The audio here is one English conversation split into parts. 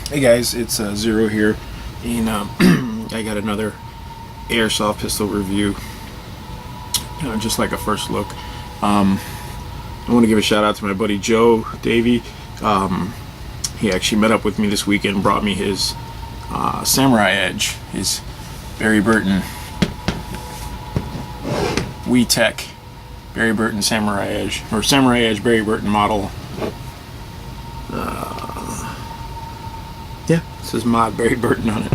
Hey guys, it's Zero here, and I got another Airsoft pistol review. Just like a first look. I want to give a shout out to my buddy Joe Davey. He actually met up with me this weekend and brought me his Samurai Edge, his Barry Burton WeTech Barry Burton Samurai Edge, or Samurai Edge Barry Burton model. Yeah, it says mod Barry Burton on it.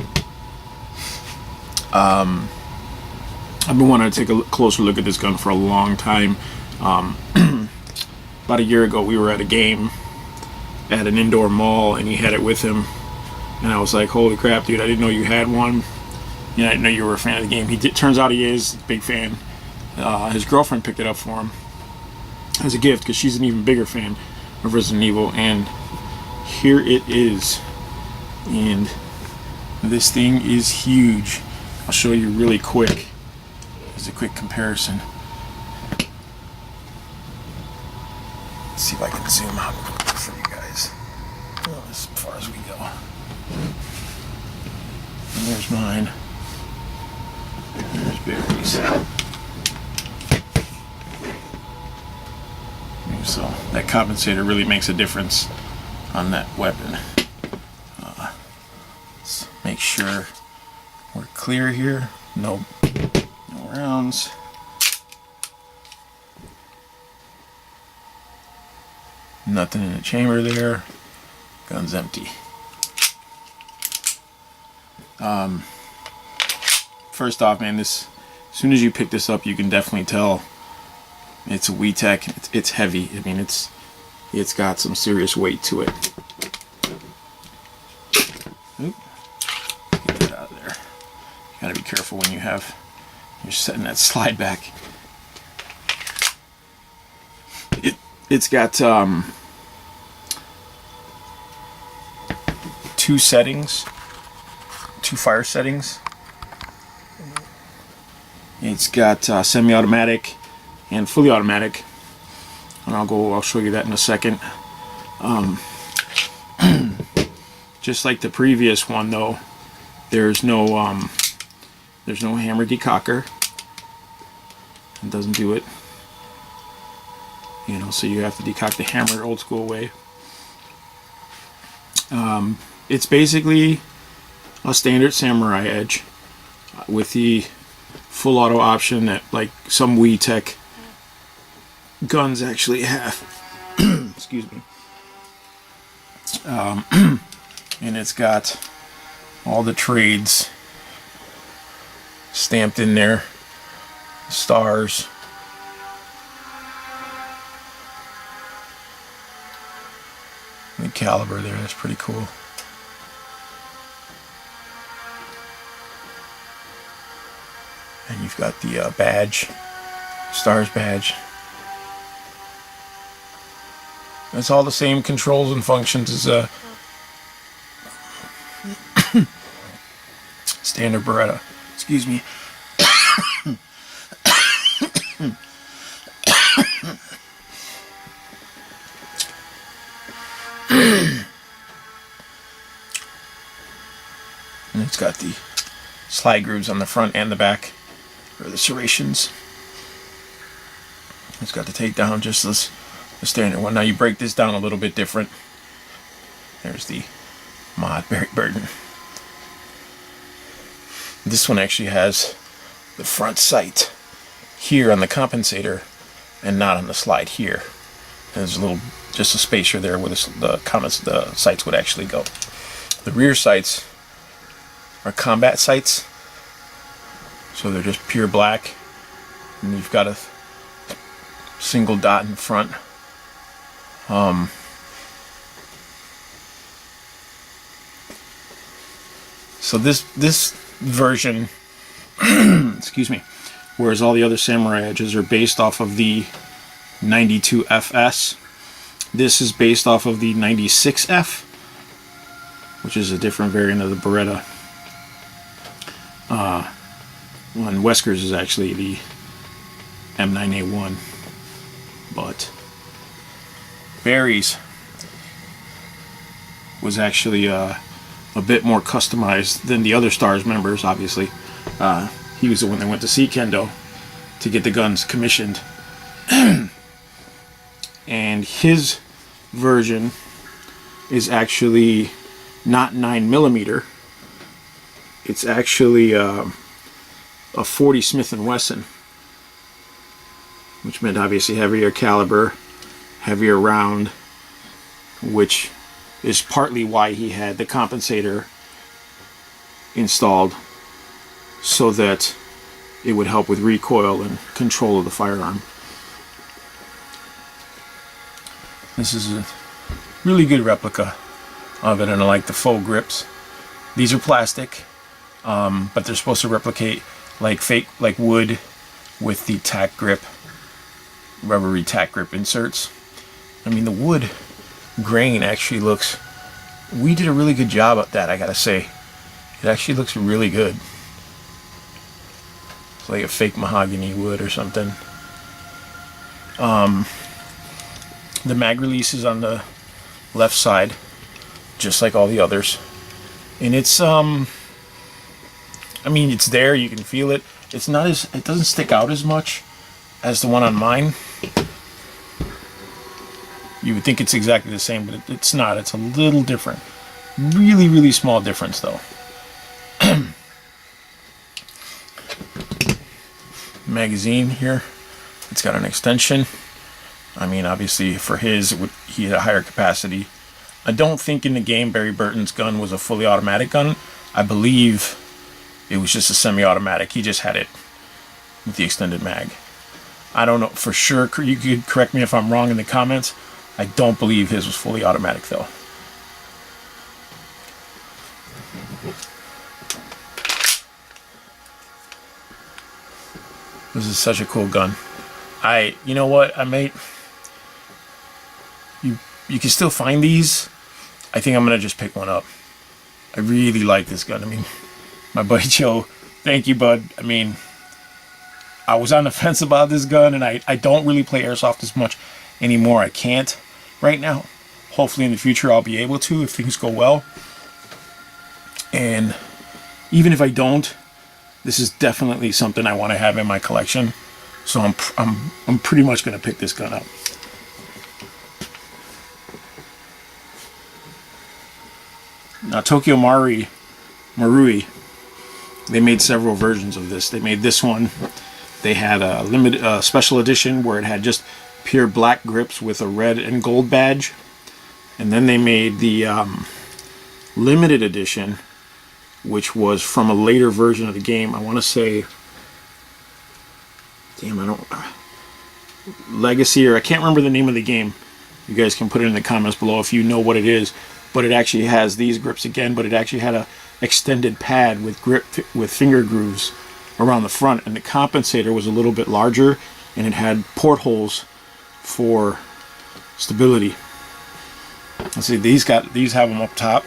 I've been wanting to take a closer look at this gun for a long time. About a year ago, we were at a game at an indoor mall, and he had it with him. And I was like, "Holy crap, dude! I didn't know you had one. Yeah, I didn't know you were a fan of the game." Turns out he is a big fan. His girlfriend picked it up for him as a gift because she's an even bigger fan of Resident Evil, and here it is. And this thing is huge. I'll show you really quick. Here's a quick comparison. Let's see if I can zoom out for you guys. Oh, as far as we go. And there's mine. There's Barry's. So that compensator really makes a difference on that weapon. Let's make sure we're clear here. No rounds. Nothing in the chamber there. Gun's empty. First off, man, as soon as you pick this up, you can definitely tell it's a WeTech. It's heavy. I mean, it's got some serious weight to it. Oop. Get that out of there. You gotta be careful when you're setting that slide back. It's got two fire settings. It's got semi-automatic and fully automatic, and I'll show you that in a second. Just like the previous one, though, there's no hammer decocker. It doesn't do it. So you have to decock the hammer old school way. It's basically a standard Samurai Edge with the full auto option that like some WeTech guns actually have. Excuse me. And it's got all the trades stamped in there, stars. The caliber there, that's pretty cool. And you've got the badge, stars badge. It's all the same controls and functions as a standard Beretta. Excuse me. And it's got the slide grooves on the front and the back for the serrations. It's got the takedown just as the standard one. Now you break this down a little bit different. There's the mod Barry Burton. This one actually has the front sight here on the compensator and not on the slide here. There's just a spacer there where the sights would actually go. The rear sights are combat sights, so they're just pure black, and you've got a single dot in front. So this version, excuse me, whereas all the other Samurai Edges are based off of the 92FS, this is based off of the 96F, which is a different variant of the Beretta. And Wesker's is actually the M9A1, but Barry's was actually a bit more customized than the other STARS members, obviously. He was the one that went to see Kendo to get the guns commissioned. And his version is actually not 9mm. It's actually a 40 Smith & Wesson, which meant obviously heavier caliber, heavier round, which is partly why he had the compensator installed, so that it would help with recoil and control of the firearm. This is a really good replica of it, and I like the faux grips. These are plastic, but they're supposed to replicate like wood with the tack grip, rubbery tack grip inserts. I mean, the wood grain actually looks, we did a really good job at that, I gotta say. It actually looks really good. It's like a fake mahogany wood or something. The mag release is on the left side, just like all the others. And it's, I mean, it's there, you can feel it. It's not as, it doesn't stick out as much as the one on mine. You would think it's exactly the same, but it's not. It's a little different. Really, really small difference, though. Magazine here. It's got an extension. I mean, obviously, for his, he had a higher capacity. I don't think in the game Barry Burton's gun was a fully automatic gun. I believe it was just a semi-automatic. He just had it with the extended mag. I don't know for sure. You could correct me if I'm wrong in the comments. I don't believe his was fully automatic, though. This is such a cool gun. You know what? You can still find these. I think I'm gonna just pick one up. I really like this gun. I mean, my buddy Joe, thank you, bud. I mean, I was on the fence about this gun, and I don't really play Airsoft as much anymore. I can't right now. Hopefully in the future I'll be able to if things go well. And even if I don't, this is definitely something I want to have in my collection. So I'm pretty much going to pick this gun up. Now Tokyo Marui, they made several versions of this. They made this one. They had a limited special edition where it had just pure black grips with a red and gold badge. And then they made the limited edition, which was from a later version of the game. I want to say, damn, I don't, Legacy, or I can't remember the name of the game. You guys can put it in the comments below if you know what it is. But it actually has these grips again, but it actually had a extended pad with finger grooves around the front, and the compensator was a little bit larger, and it had portholes for stability. Let's see, these have them up top,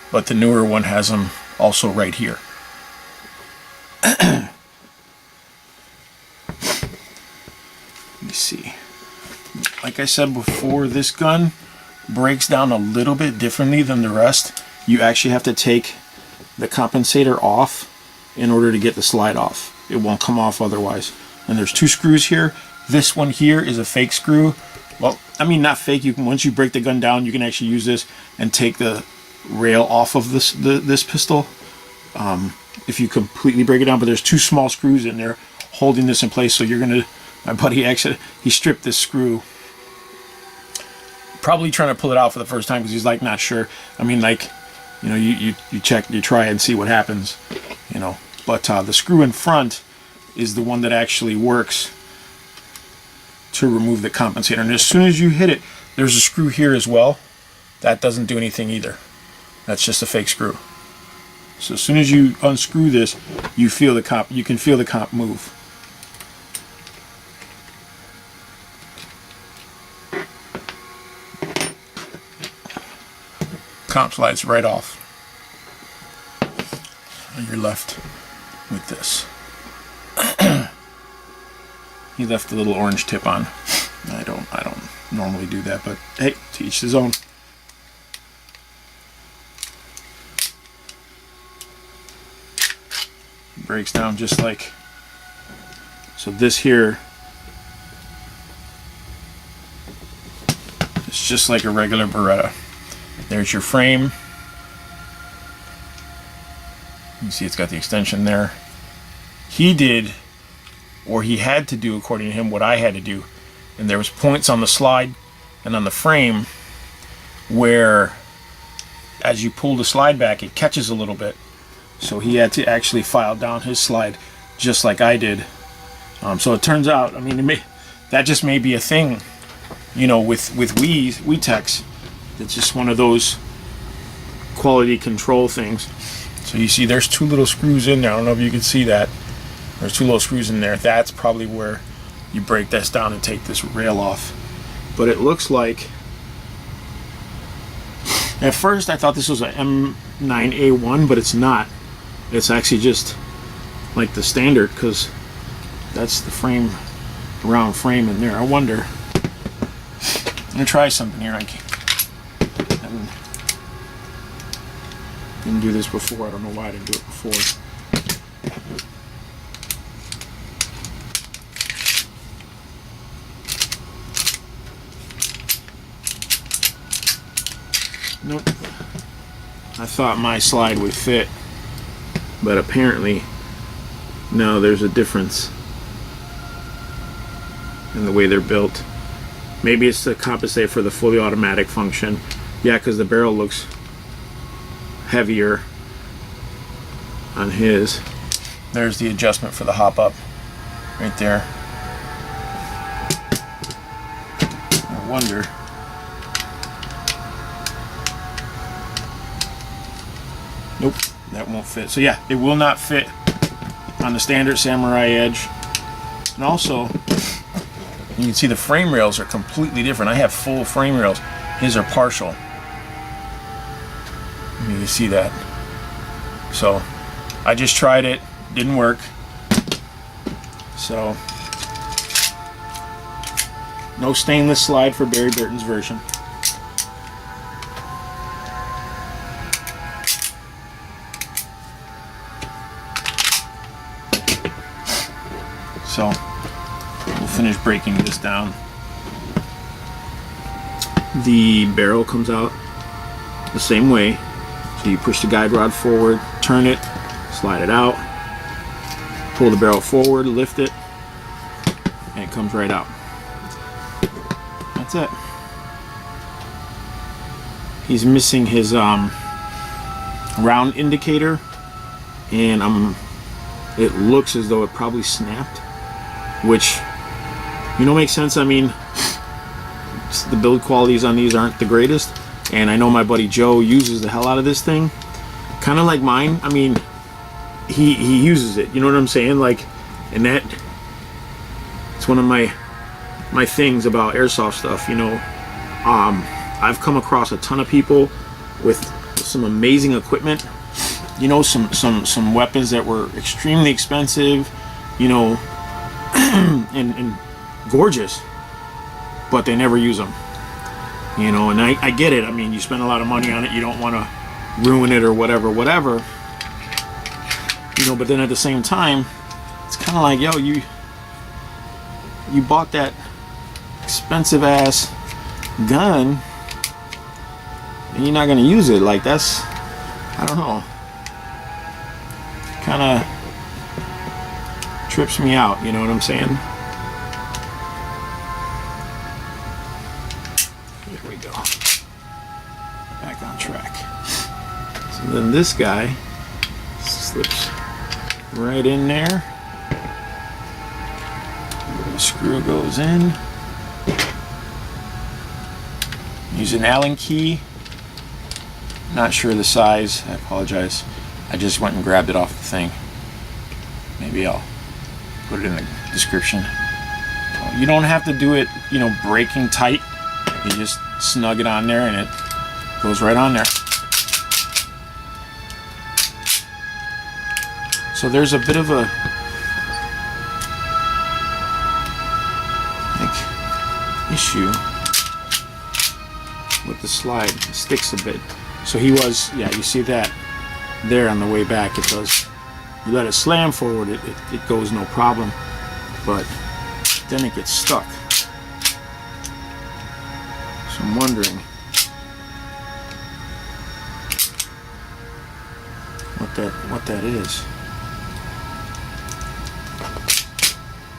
but the newer one has them also right here. Let me see. Like I said before, this gun breaks down a little bit differently than the rest. You actually have to take the compensator off in order to get the slide off. It won't come off otherwise. And there's two screws here. This one here is a fake screw. Well, I mean, not fake. You can, once you break the gun down, you can actually use this and take the rail off of this pistol. If you completely break it down, but there's two small screws in there holding this in place. So you're gonna, my buddy actually, he stripped this screw, probably trying to pull it out for the first time because he's like not sure. I mean, like, you know, you check, you try and see what happens, you know. But the screw in front is the one that actually works to remove the compensator. And as soon as you hit it, there's a screw here as well. That doesn't do anything either. That's just a fake screw. So as soon as you unscrew this, you feel the comp. You can feel the comp move. Comp slides right off. And you're left with this. He left the little orange tip on. I don't normally do that, but hey, to each his own. breaks down just like, so this here is just like a regular Beretta. There's your frame. You can see it's got the extension there. He did, or he had to do, according to him, what I had to do. And there was points on the slide and on the frame where as you pull the slide back, it catches a little bit. So he had to actually file down his slide just like I did. So it turns out, I mean, that just may be a thing, you know, with Wii techs. It's just one of those quality control things. So you see there's two little screws in there. I don't know if you can see that. There's two little screws in there. That's probably where you break this down and take this rail off. But it looks like, at first I thought this was a M9A1, but it's not. It's actually just like the standard, because that's the frame, round frame in there. I wonder, I'm gonna try something here. I didn't do this before. I don't know why I didn't do it before. Nope. I thought my slide would fit, but apparently no, there's a difference in the way they're built. Maybe it's to compensate for the fully automatic function. Yeah, because the barrel looks heavier on his. There's the adjustment for the hop up right there. I wonder. Nope, that won't fit. So yeah, it will not fit on the standard Samurai Edge. And also, you can see the frame rails are completely different. I have full frame rails. His are partial. You can see that. So I just tried it, didn't work. So no stainless slide for Barry Burton's version. So we'll finish breaking this down. The barrel comes out the same way. So you push the guide rod forward, turn it, slide it out, pull the barrel forward, lift it, and it comes right out. That's it. He's missing his round indicator, and it looks as though it probably snapped, which, you know, makes sense. I mean, the build qualities on these aren't the greatest, and I know my buddy Joe uses the hell out of this thing, kind of like mine. I mean, he uses it, you know what I'm saying? Like, and that, it's one of my things about airsoft stuff, you know. I've come across a ton of people with some amazing equipment, you know, some weapons that were extremely expensive, you know, and gorgeous, but they never use them, you know. And I get it. I mean, you spend a lot of money on it, you don't want to ruin it or whatever, you know. But then at the same time, it's kind of like, yo, you bought that expensive ass gun and you're not going to use it. Like, that's, I don't know, kind of trips me out, you know what I'm saying? There we go. Back on track. So then this guy slips right in there. The screw goes in. Use an Allen key. Not sure the size. I apologize. I just went and grabbed it off the thing. Maybe I'll put it in the description. You don't have to do it, you know, breaking tight. You just snug it on there and it goes right on there. So there's a bit of a issue with the slide. It sticks a bit. So he was, yeah, you see that there on the way back. It does You let it slam forward, it goes no problem, but then it gets stuck. So I'm wondering what that is.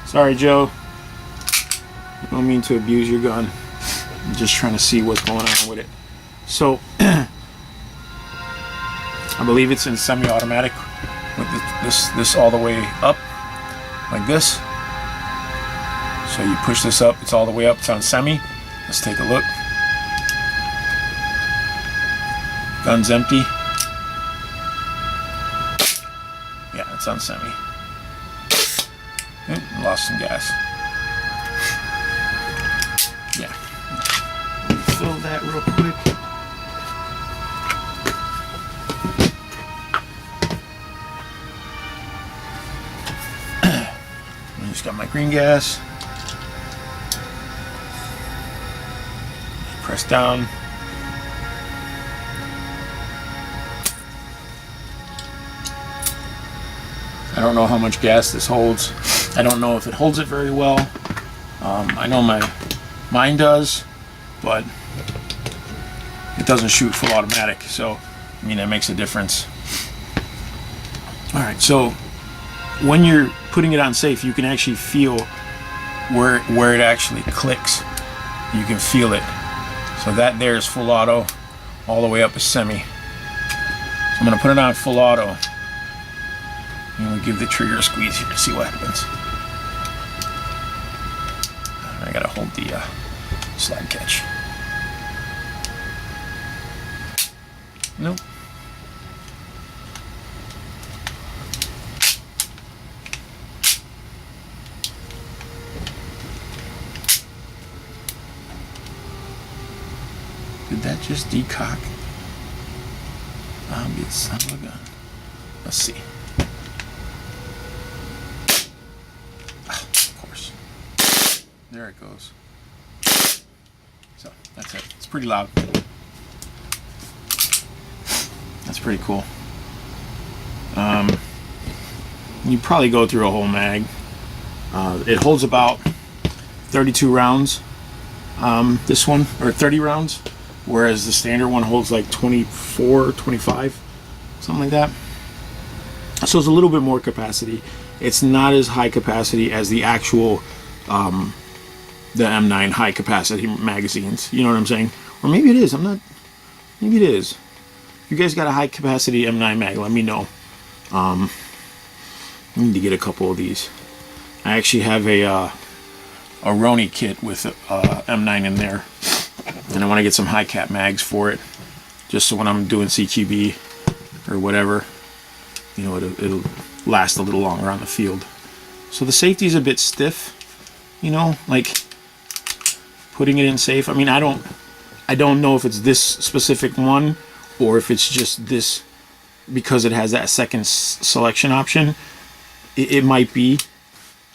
Sorry, Joe. I don't mean to abuse your gun. I'm just trying to see what's going on with it. So I believe it's in semi-automatic with this all the way up like this. So you push this up, it's all the way up, it's on semi. Let's take a look. Gun's empty. Yeah, it's on semi. Lost some gas. Yeah. Fill that real quick. I just got my green gas. Press down. I don't know how much gas this holds. I don't know if it holds it very well. I know mine does, but it doesn't shoot full automatic, so I mean that makes a difference. Alright, so when you're putting it on safe, you can actually feel where it actually clicks. You can feel it. So that there is full auto, all the way up is semi. So I'm going to put it on full auto. And we'll give the trigger a squeeze here to see what happens. I gotta hold the slide catch. Nope. Did that just decock? I'll be the son of a gun. Let's see. Of course. There it goes. So that's it. It's pretty loud. That's pretty cool. You probably go through a whole mag. It holds about 32 rounds. This one, or 30 rounds, whereas the standard one holds like 24, 25, something like that. So it's a little bit more capacity. It's not as high capacity as the actual the M9 high capacity magazines. You know what I'm saying? Or maybe it is. I'm not. Maybe it is. If you guys got a high capacity M9 mag, let me know. I need to get a couple of these. I actually have a Roni kit with M9 in there, and I want to get some high cap mags for it, just so when I'm doing CQB or whatever, you know, it'll last a little longer on the field. So the safety is a bit stiff, you know, like putting it in safe. I mean, I don't know if it's this specific one or if it's just this because it has that second selection option. It might be.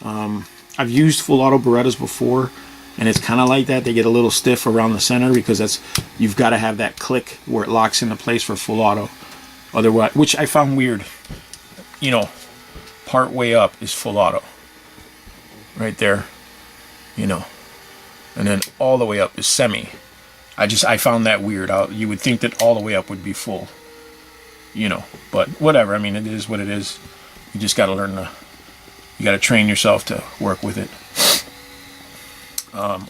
I've used full auto Berettas before, and it's kind of like that. They get a little stiff around the center because you've got to have that click where it locks into place for full auto. Otherwise, which I found weird. You know, part way up is full auto, right there. You know, and then all the way up is semi. I found that weird. You would think that all the way up would be full. You know, but whatever. I mean, it is what it is. You just got to learn to. You got to train yourself to work with it.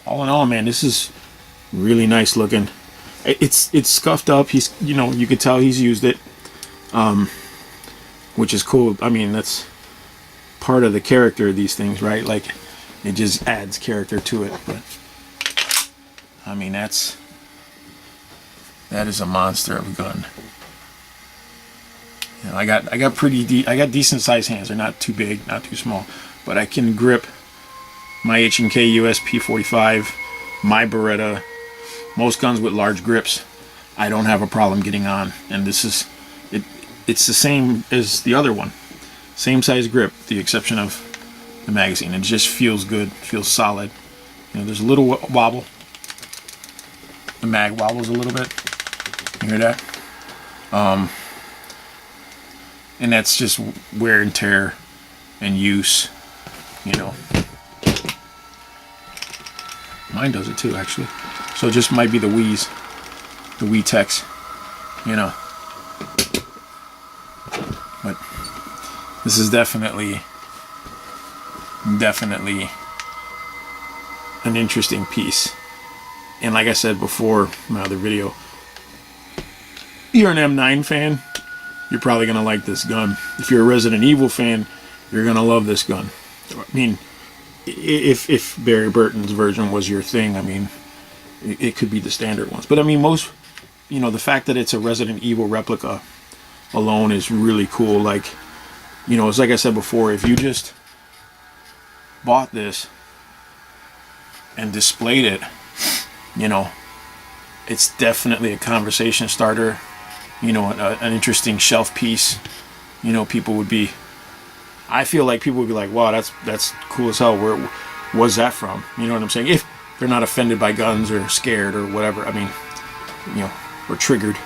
All in all, man, this is really nice looking. It's scuffed up. He's, you know, you could tell he's used it, which is cool. I mean, that's part of the character of these things, right? Like, it just adds character to it. But I mean, that is a monster of a gun. You know, I got decent sized hands. They're not too big, not too small, but I can grip my H&K US P45, my Beretta, most guns with large grips. I don't have a problem getting on, and this is it. It's the same as the other one, same size grip, with the exception of the magazine. It just feels good, feels solid. You know, there's a little wobble. The mag wobbles a little bit. You hear that? and that's just wear and tear and use, you know. Mine does it too, actually. So it just might be the Wii Techs, you know. But this is definitely an interesting piece. And like I said before in my other video, you're an M9 fan, you're probably gonna like this gun. If you're a Resident Evil fan, you're gonna love this gun. I mean, if Barry Burton's version was your thing, I mean, it could be the standard ones. But I mean, most, you know, the fact that it's a Resident Evil replica alone is really cool. Like, you know, it's like I said before, if you just bought this and displayed it, you know, it's definitely a conversation starter, you know, an interesting shelf piece. You know, people would be, I feel like people would be like, wow, that's cool as hell. Where was that from? You know what I'm saying? If they're not offended by guns or scared or whatever, I mean, you know, or triggered.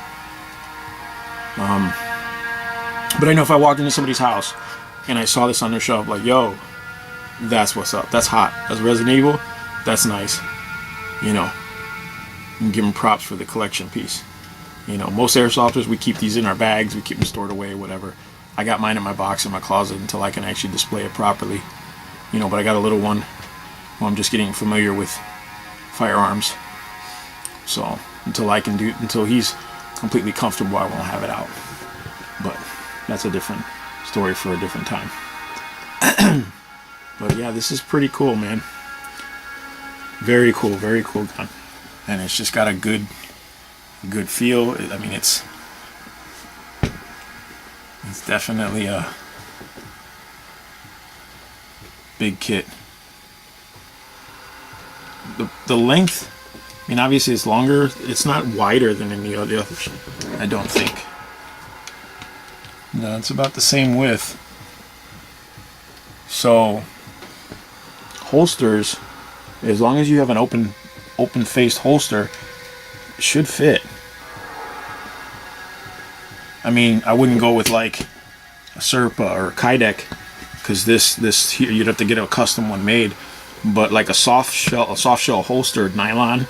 But I know if I walked into somebody's house and I saw this on their shelf, like, yo, that's what's up. That's hot. That's Resident Evil. That's nice. You know, and give them props for the collection piece. You know, most airsofters, we keep these in our bags. We keep them stored away, whatever. I got mine in my box in my closet until I can actually display it properly. You know, but I got a little one. Well, I'm just getting familiar with firearms. So until he's completely comfortable, I won't have it out. But that's a different story for a different time. But yeah, this is pretty cool, man. Very cool gun. And it's just got a good feel. I mean, it's definitely a big kit. The length, I mean, obviously it's longer. It's not wider than any of the others, I don't think. No, it's about the same width. So holsters, as long as you have an open-faced holster, it should fit. I mean, I wouldn't go with like a Serpa or a Kydek, because this here, you'd have to get a custom one made. But like a soft shell holstered nylon,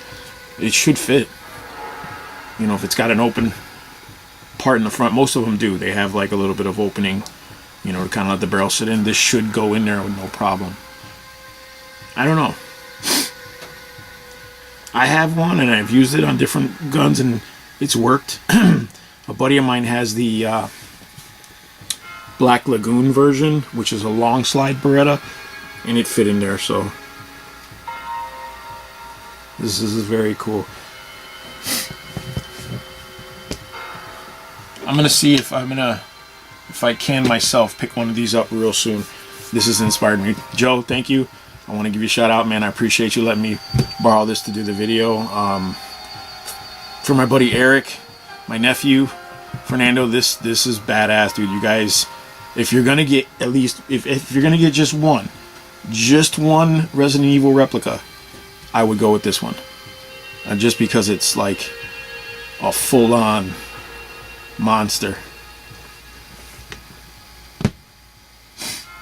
it should fit. You know, if it's got an open part in the front, most of them do. They have like a little bit of opening, you know, to kind of let the barrel sit in. This should go in there with no problem. I don't know. I have one and I've used it on different guns and it's worked. A buddy of mine has the Black Lagoon version, which is a long slide Beretta, and it fit in there. So this is very cool. I'm gonna see if I can myself pick one of these up real soon. This has inspired me. Joe, thank you. I want to give you a shout out, man. I appreciate you letting me borrow this to do the video. For my buddy Eric, my nephew Fernando, this is badass, dude. You guys, if you're gonna get at least, if you're gonna get just one Resident Evil replica, I would go with this one. Just because it's like a full-on monster.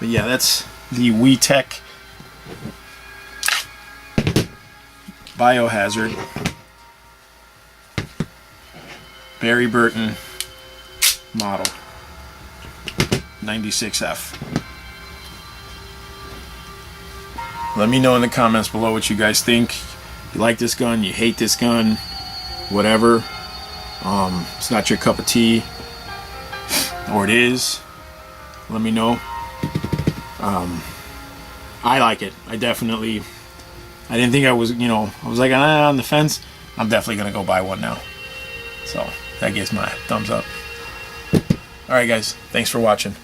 But yeah, that's the Wii Tech Biohazard Barry Burton model 96F. Let me know in the comments below what you guys think. You like this gun, you hate this gun, whatever. It's not your cup of tea, or it is. Let me know. I like it. I didn't think I was, you know, I was like on the fence. I'm definitely gonna go buy one now. So that gets my thumbs up. Alright guys, thanks for watching.